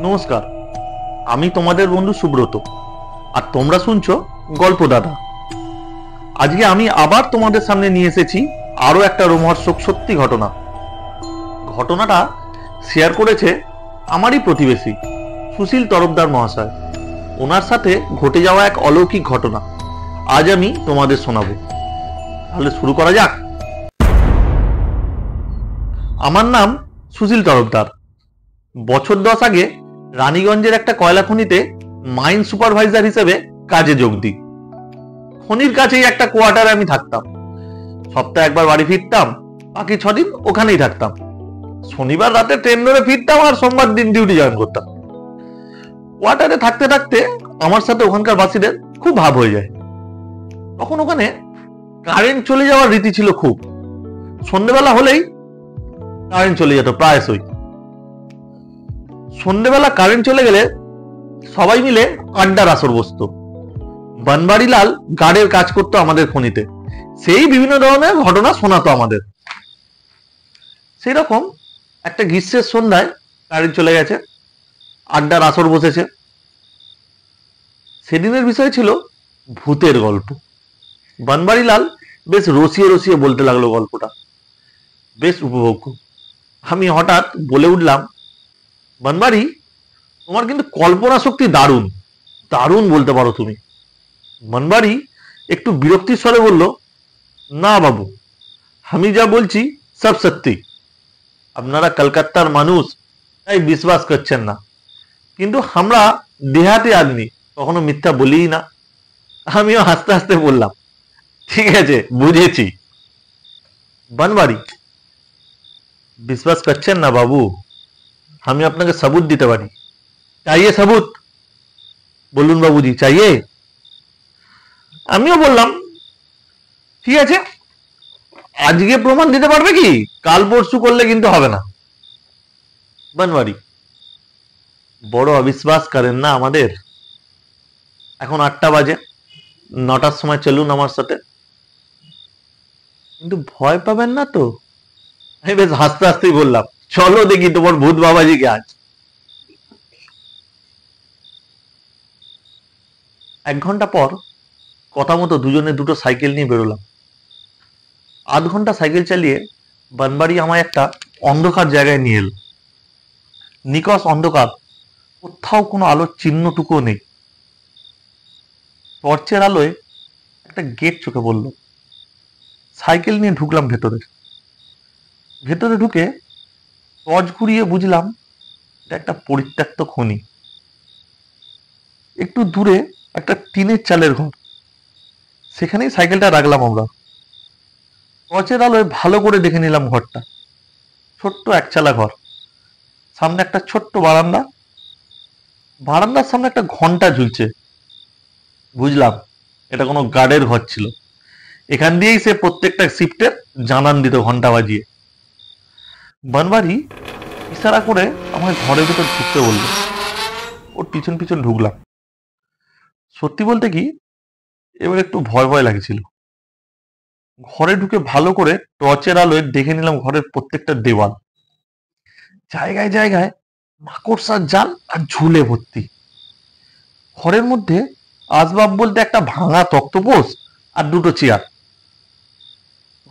নমস্কার, আমি তোমাদের বন্ধু সুব্রত আর তোমরা শুনছো গল্প দাদা। আজকে আমি আবার তোমাদের সামনে নিয়ে এসেছি আরো একটা রোমহর্ষক সত্যি ঘটনা। ঘটনাটা শেয়ার করেছে আমারই প্রতিবেশী সুশীল তরফদার মহাশয়। ওনার সাথে ঘটে যাওয়া এক অলৌকিক ঘটনা আজ আমি তোমাদের শোনাবো। তাহলে শুরু করা যাক। আমার নাম সুশীল তরফদার। বছর 10 আগে রানীগঞ্জের একটা কয়লা খনিতে মাইন সুপারভাইজার হিসেবে কাজে যোগ দিই। খনির কাছেই একটা কোয়ার্টারে আমি থাকতাম। সপ্তাহে একবার বাড়ি ফিরতাম, বাকি 6 দিন ওখানেই থাকতাম। শনিবার রাতে ট্রেন ধরে ফিরতাম আর সোমবার দিন ডিউটি জয়েন করতাম। কোয়ার্টারে থাকতে থাকতে আমার সাথে ওখানকার বাসীদের খুব ভাব হয়ে যায়। তখন ওখানে কারেন্ট চলে যাওয়ার রীতি ছিল খুব। সন্ধ্যেবেলা হলেই কারেন্ট চলে যেত প্রায়শই। সন্ধ্যেবেলা কারেন্ট চলে গেলে সবাই মিলে আড্ডার আসর বসতো। বনবাড়িলাল গার্ডের কাজ করতো আমাদের খনিতে, সেই বিভিন্ন ধরনের ঘটনা শোনাতো আমাদের। সেই রকম একটা গ্রীষ্মের সন্ধ্যায় কারেন্ট চলে গেছে, আড্ডার আসর বসেছে। সেদিনের বিষয় ছিল ভূতের গল্প। বনবাড়িলাল বেশ রসিয়ে রসিয়ে বলতে লাগলো গল্পটা, বেশ উপভোগ্য। আমি হঠাৎ বলে উঠলাম, বনবাড়ি, তোমার কিন্তু কল্পনা শক্তি দারুণ, দারুণ বলতে পারো তুমি। বনবাড়ি একটু বিরক্তির স্বরে বলল, না বাবু, আমি যা বলছি সব সত্যি। আপনারা কলকাতার মানুষ, তাই বিশ্বাস করছেন না, কিন্তু আমরা দেহাতি আদমি, কখনো মিথ্যা বলিই না। আমিও হাসতে হাসতে বললাম, ঠিক আছে, বুঝেছি। বনবাড়ি, বিশ্বাস করছেন না বাবু, আমি আপনাকে सबूत দিতে পারি। চাইয়ে सबूत? বলুন বাবুজি, চাইয়ে? আমিও বললাম, ঠিক আছে, আজকে প্রমাণ দিতে পারবে কি? কাল পরশু করলে কিন্তু হবে না। বনবাড়ি, বড় অবিশ্বাস করেন না আমাদের। এখন 8টা বাজে, 9টার সময় চলুন আমার সাথে। কিন্তু ভয় পাবেন না তো? আমি বেশ হাসতে হাসতেই বললাম, চলো দেখি তোমার ভূত বাবাজিকে আজ। 1 ঘন্টা পর কথা মতো দুজনে দুটো সাইকেল নিয়ে বেরোলাম। আধ ঘন্টা সাইকেল চালিয়ে বনবাড়ি আমায় একটা অন্ধকার জায়গায় নিয়ে এলো। নিকষ অন্ধকার, কোথাও কোনো আলোর চিহ্নটুকুও নেই। টর্চের আলোয় একটা গেট চোখে পড়ল। সাইকেল নিয়ে ঢুকলাম ভেতরে। ভেতরে ঢুকে টর্চ ঘুরিয়ে বুঝলাম এটা একটা পরিত্যক্ত খনি। একটু দূরে একটা টিনের চালের ঘর, সেখানেই সাইকেলটা রাখলাম আমরা। টর্চের আলোয় ভালো করে দেখে নিলাম ঘরটা। ছোট্ট একচালা ঘর, সামনে একটা ছোট্ট বারান্দা, বারান্দার সামনে একটা ঘন্টা ঝুলছে। বুঝলাম এটা কোনো গার্ডের ঘর ছিল। এখান দিয়েই সে প্রত্যেকটা শিফটের জানান দিত ঘন্টা বাজিয়ে। বনবাড়ি ইশারা করে আমায় ঘরের ভেতর ঢুকতে বলল। ওর পিছন পিছন ঢুকলাম। সত্যি বলতে কি, এবার একটু ভয় ভয় লাগছিল। ঘরে ঢুকে ভালো করে টর্চের আলোয় দেখে নিলাম ঘরের প্রত্যেকটা দেওয়াল, জায়গায় জায়গায় মাকড়সার জাল আর ঝুলে ভর্তি। ঘরের মধ্যে আসবাব বলতে একটা ভাঙা তক্তপোষ আর দুটো চেয়ার।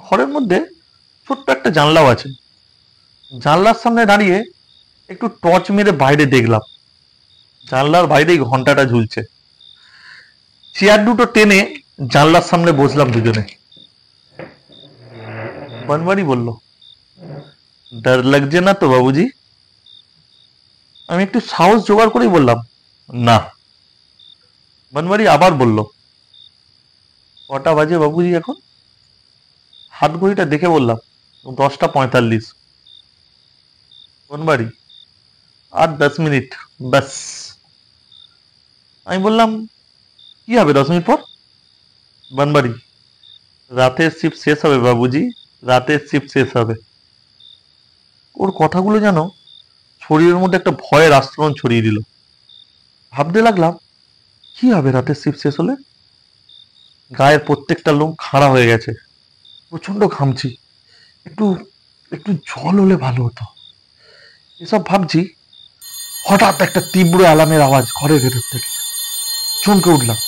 ঘরের মধ্যে ছোট্ট একটা জানলাও আছে। জানলার সামনে দাঁড়িয়ে একটু টর্চ মেরে বাইরে দেখলাম, জানলার বাইরেই ঘন্টাটা ঝুলছে। চেয়ার দুটো টেনে জানলার সামনে বসলাম দুজনে। বনবাড়ি বলল, ডর লাগছে না তো বাবুজি? আমি একটু সাহস জোগাড় করেই বললাম, না। বনবাড়ি আবার বলল, কটা বাজে বাবুজি এখন? হাত ঘড়িটা দেখে বললাম, 10টা 45। বনবাড়ি, আর 10 মিনিট ব্যাস। আমি বললাম, কি হবে 10 মিনিট পর? বনবাড়ি, রাতের শিফট শেষ হবে বাবুজি, রাতের শিফট শেষ হবে। ওর কথাগুলো যেন শরীরের মধ্যে একটা ভয়ের আস্তরণ ছড়িয়ে দিল। ভাবতে লাগলাম, কি হবে রাতের শিফট শেষ হলে? গায়ের প্রত্যেকটা লোম খাড়া হয়ে গেছে, প্রচন্ড ঘামছি। একটু একটু জল হলে ভালো হতো। এসব ভাবছি, হঠাৎ একটা তীব্র অ্যালার্মের আওয়াজ ঘরের ভেতর থেকে। চমকে উঠলাম,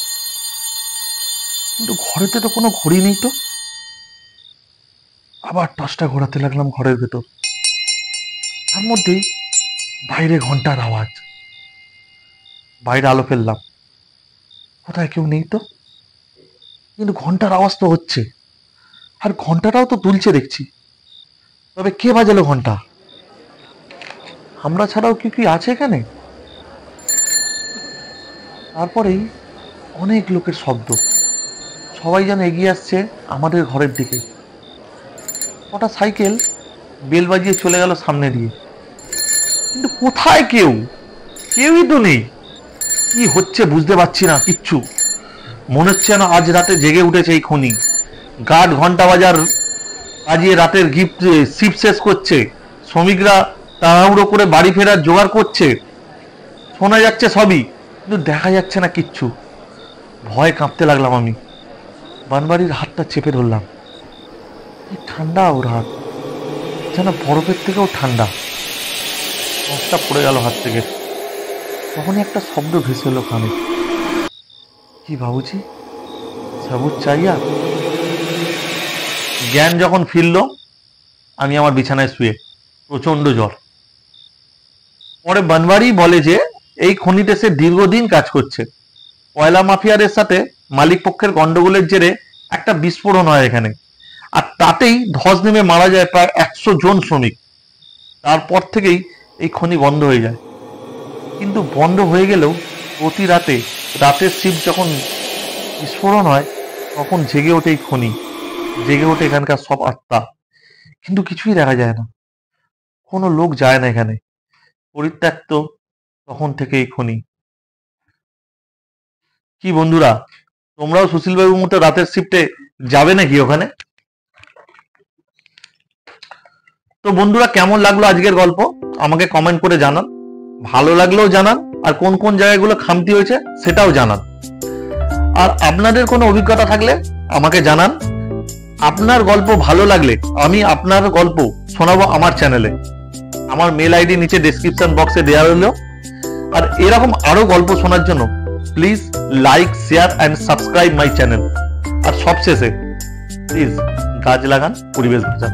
কিন্তু ঘরেতে তো কোনো ঘড়ি নেই। তো আবার টর্চটা ঘোরাতে লাগলাম ঘরের ভেতর। তার মধ্যেই বাইরে ঘন্টার আওয়াজ। বাইরে আলো ফেললাম, কোথায় কেউ নেই তো, কিন্তু ঘন্টার আওয়াজ তো হচ্ছে, আর ঘন্টাটাও তো দুলছে দেখছি। তবে কে বাজালো ঘন্টা? আমরা ছাড়াও কি কি আছে এখানে? তারপরেই অনেক লোকের শব্দ, সবাই যেন এগিয়ে আসছে আমাদের ঘরের দিকে। কটা সাইকেল বেল বাজিয়ে চলে গেল সামনে দিয়ে, কিন্তু কোথায় কেউ? কেউই তো নেই। কি হচ্ছে বুঝতে পারছি না কিচ্ছু। মনে হচ্ছে যেন আজ রাতে জেগে উঠেছে এই খনি। গার্ড ঘন্টা বাজিয়ে রাতের গিফট শিফট শেষ করছে। শ্রমিকরা তাড়াহুড়ো করে বাড়ি ফেরার জোগাড় করছে। শোনা যাচ্ছে সবই, কিন্তু দেখা যাচ্ছে না কিচ্ছু। ভয় কাঁপতে লাগলাম আমি। বানবাড়ির হাতটা চেপে ধরলাম। কি ঠান্ডা ওর হাত, যেন বরফের থেকেও ঠান্ডা। টর্চটা পড়ে গেল হাত থেকে। তখনই একটা শব্দ ভেসে এলো কানে। কি বাবুজি, সবুজ চাইয়া? জ্ঞান যখন ফিরল, আমি আমার বিছানায় শুয়ে, প্রচন্ড জ্বর। পরে বানবাড়ি বলে যে এই খনিতে সে দীর্ঘদিন কাজ করছে। কয়লা মাফিয়াদের সাথে মালিক পক্ষের গন্ডগোলের জেরে একটা বিস্ফোরণ হয় এখানে, আর তাতেই ধস নেমে মারা যায় প্রায় 100 জন শ্রমিক। তারপর থেকেই এই খনি বন্ধ হয়ে যায়। কিন্তু বন্ধ হয়ে গেলেও প্রতি রাতের শিফট যখন বিস্ফোরণ হয়, তখন জেগে ওঠে এই খনি, জেগে ওঠে এখানকার সব আত্মা। কিন্তু কিছুই দেখা যায় না, কোনো লোক যায় না এখানে, পরিত্যক্ত তখন থেকে এই খনি। কি বন্ধুরা, তোমরাও সুশীল বাবুর মতো রাতের শিফটে যাবে নাকি ওখানে? তো বন্ধুরা, কেমন লাগলো আজকের গল্প আমাকে কমেন্ট করে জানান। ভালো লাগলেও জানান, আর কোন কোন জায়গাগুলো খামতি হয়েছে সেটাও জানান। আর আপনাদের কোনো অভিজ্ঞতা থাকলে আমাকে জানান। আপনার গল্প ভালো লাগলে আমি আপনার গল্প শোনাবো আমার চ্যানেলে। আমার মেল আইডি নিচে ডেসক্রিপশন বক্সে দেওয়া হলো। আর এরকম আরো গল্প শোনার জন্য please like, share and subscribe my channel. আর সবশেষে প্লিজ গাছ লাগান, পরিবেশ বাঁচান।